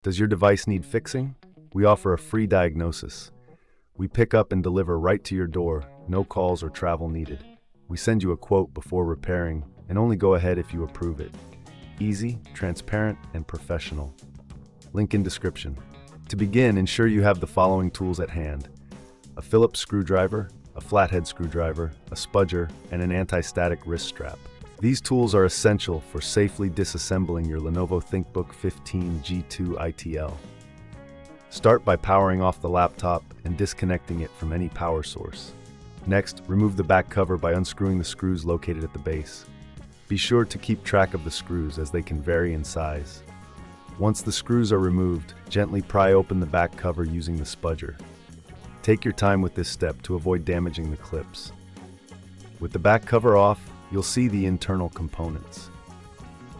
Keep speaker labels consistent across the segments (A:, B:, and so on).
A: Does your device need fixing? We offer a free diagnosis. We pick up and deliver right to your door, no calls or travel needed. We send you a quote before repairing and only go ahead if you approve it. Easy, transparent, and professional. Link in description. To begin, ensure you have the following tools at hand: a Phillips screwdriver, a flathead screwdriver, a spudger, and an anti-static wrist strap. These tools are essential for safely disassembling your Lenovo ThinkBook 15 G2 ITL. Start by powering off the laptop and disconnecting it from any power source. Next, remove the back cover by unscrewing the screws located at the base. Be sure to keep track of the screws as they can vary in size. Once the screws are removed, gently pry open the back cover using the spudger. Take your time with this step to avoid damaging the clips. With the back cover off, you'll see the internal components.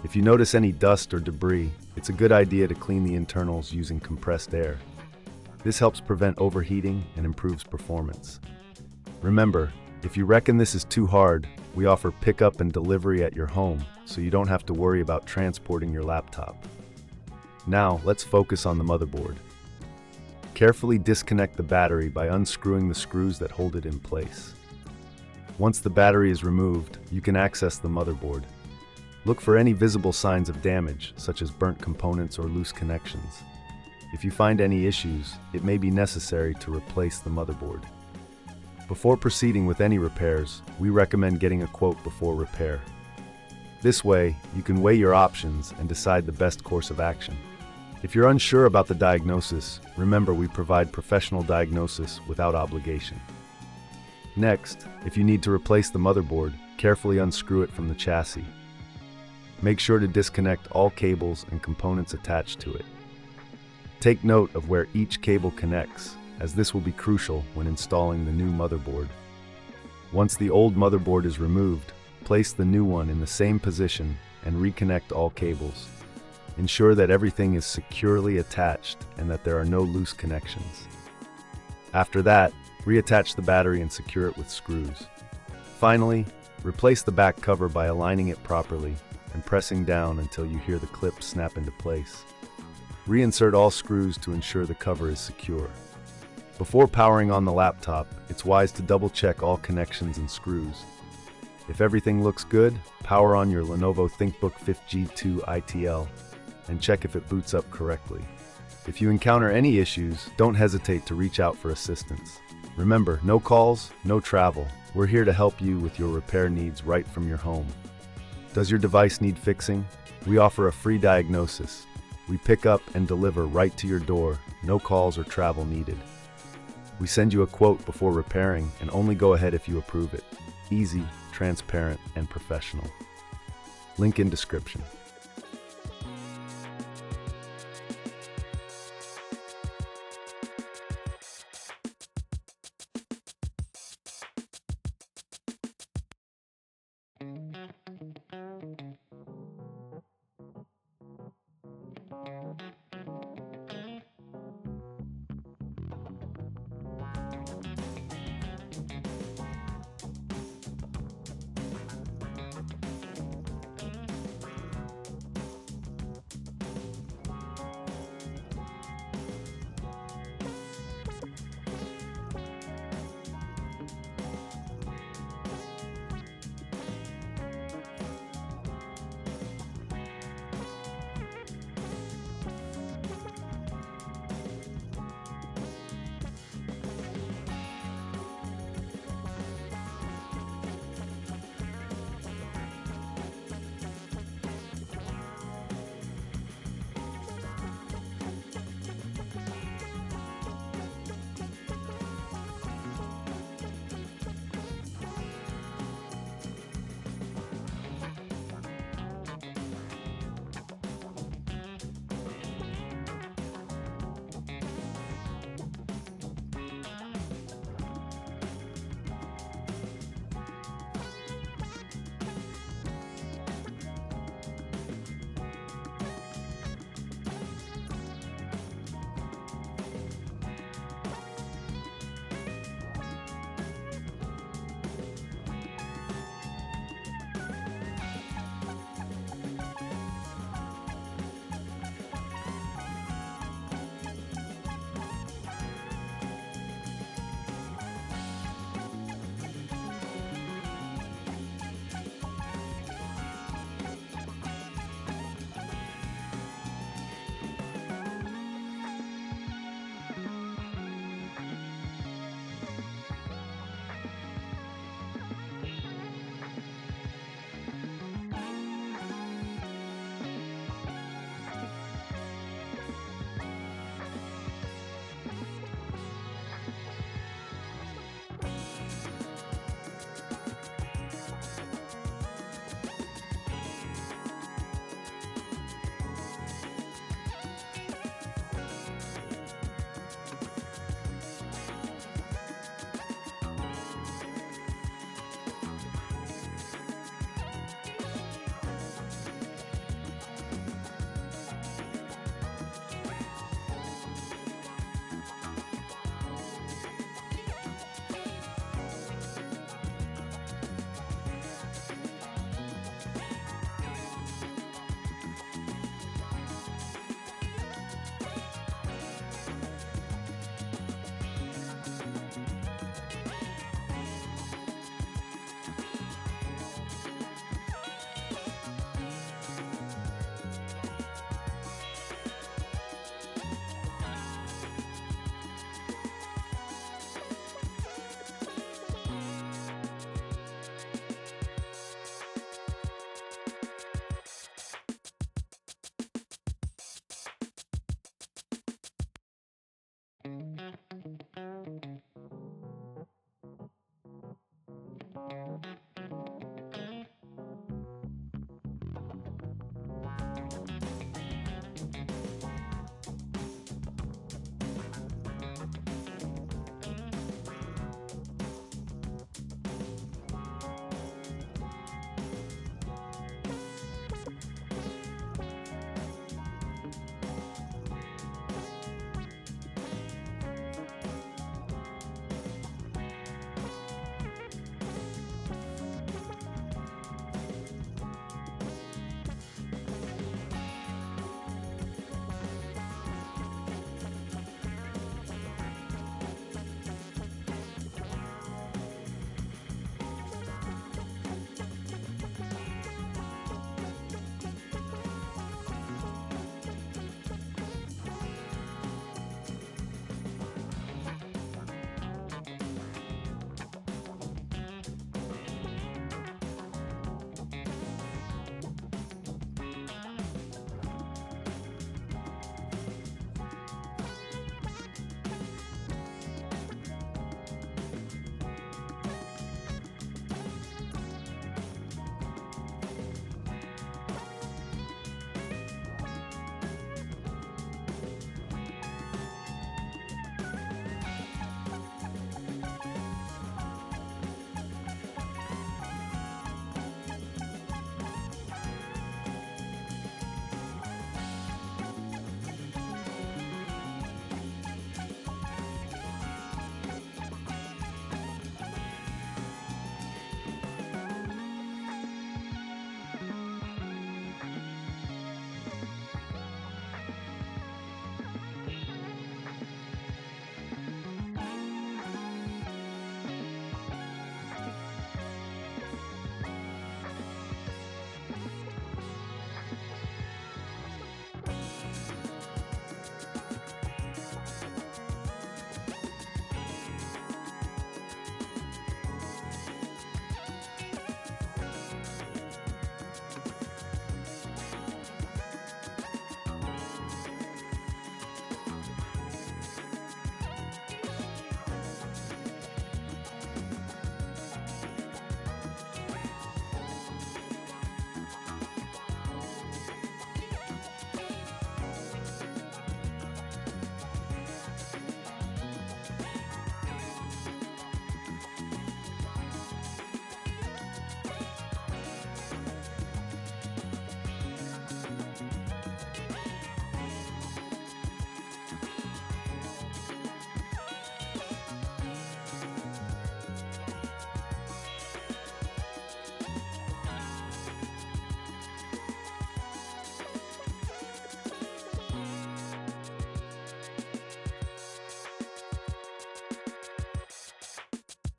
A: If you notice any dust or debris, it's a good idea to clean the internals using compressed air. This helps prevent overheating and improves performance. Remember, if you reckon this is too hard, we offer pickup and delivery at your home, so you don't have to worry about transporting your laptop. Now, let's focus on the motherboard. Carefully disconnect the battery by unscrewing the screws that hold it in place. Once the battery is removed, you can access the motherboard. Look for any visible signs of damage, such as burnt components or loose connections. If you find any issues, it may be necessary to replace the motherboard. Before proceeding with any repairs, we recommend getting a quote before repair. This way, you can weigh your options and decide the best course of action. If you're unsure about the diagnosis, remember we provide professional diagnosis without obligation. Next, if you need to replace the motherboard, carefully unscrew it from the chassis. Make sure to disconnect all cables and components attached to it. Take note of where each cable connects, as this will be crucial when installing the new motherboard. Once the old motherboard is removed, place the new one in the same position and reconnect all cables. Ensure that everything is securely attached and that there are no loose connections. After that, reattach the battery and secure it with screws. Finally, replace the back cover by aligning it properly and pressing down until you hear the clip snap into place. Reinsert all screws to ensure the cover is secure. Before powering on the laptop, it's wise to double-check all connections and screws. If everything looks good, power on your Lenovo ThinkBook G2 ITL and check if it boots up correctly. If you encounter any issues, don't hesitate to reach out for assistance. Remember, no calls, no travel. We're here to help you with your repair needs right from your home. Does your device need fixing? We offer a free diagnosis. We pick up and deliver right to your door, no calls or travel needed. We send you a quote before repairing and only go ahead if you approve it. Easy, transparent, and professional. Link in description.